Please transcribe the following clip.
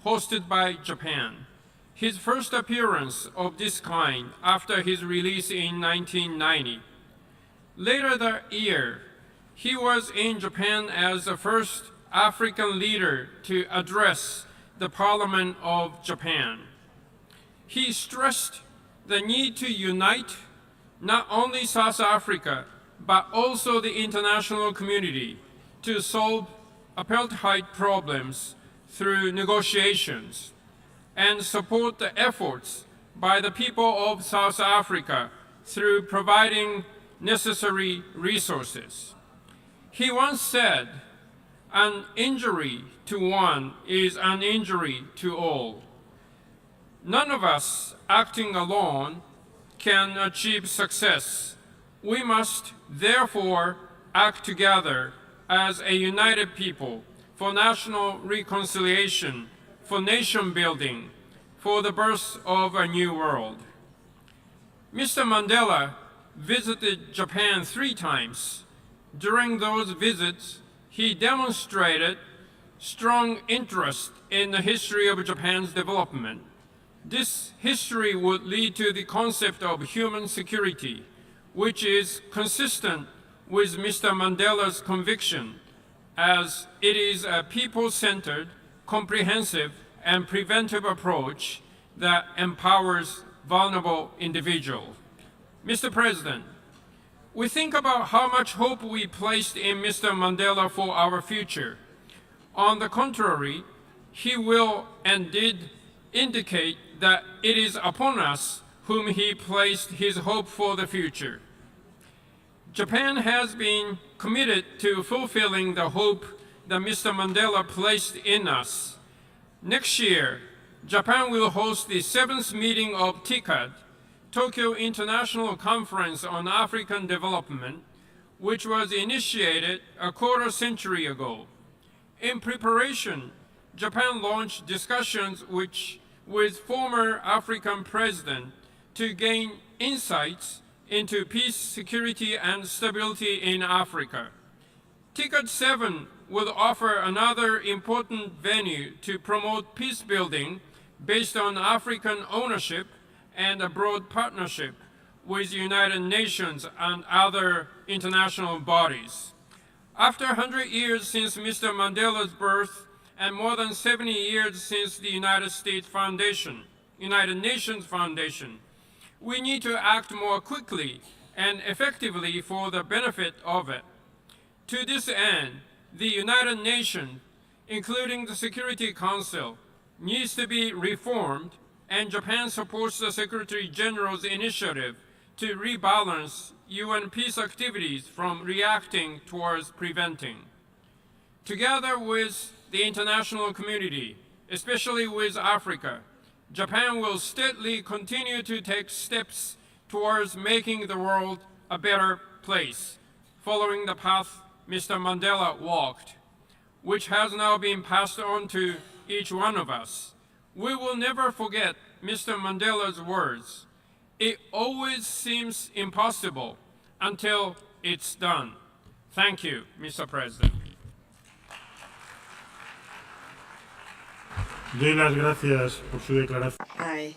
hosted by Japan, his first appearance of this kind after his release in 1990. Later that year, he was in Japan as the first African leader to address the Parliament of Japan. He stressed the need to unite not only South Africa, but also the international community to solve apartheid problems through negotiations and support the efforts by the people of South Africa through providing necessary resources. He once said, "An injury to one is an injury to all." None of us acting alone can achieve success. We must therefore act together as a united people for national reconciliation, for nation building, for the birth of a new world. Mr. Mandela visited Japan 3 times. During those visits, he demonstrated strong interest in the history of Japan's development. This history would lead to the concept of human security, which is consistent with Mr. Mandela's conviction, as it is a people-centered, comprehensive, and preventive approach that empowers vulnerable individuals. Mr. President, we think about how much hope we placed in Mr. Mandela for our future. On the contrary, he will and did indicate that it is upon us whom he placed his hope for the future. Japan has been committed to fulfilling the hope that Mr. Mandela placed in us. Next year, Japan will host the 7th meeting of TICAD, Tokyo International Conference on African Development, which was initiated a quarter century ago. In preparation, Japan launched discussions with former African president to gain insights into peace, security, and stability in Africa. TICAD 7 will offer another important venue to promote peace building based on African ownership and a broad partnership with the United Nations and other international bodies. After 100 years since Mr. Mandela's birth and more than 70 years since the United Nations Foundation, we need to act more quickly and effectively for the benefit of it. To this end, the United Nations, including the Security Council, needs to be reformed, and Japan supports the Secretary General's initiative to rebalance UN peace activities from reacting towards preventing. Together with the international community, especially with Africa, Japan will steadily continue to take steps towards making the world a better place, following the path Mr. Mandela walked, which has now been passed on to each one of us. We will never forget Mr. Mandela's words. It always seems impossible until it's done. Thank you, Mr. President. Doy las gracias por su declaración.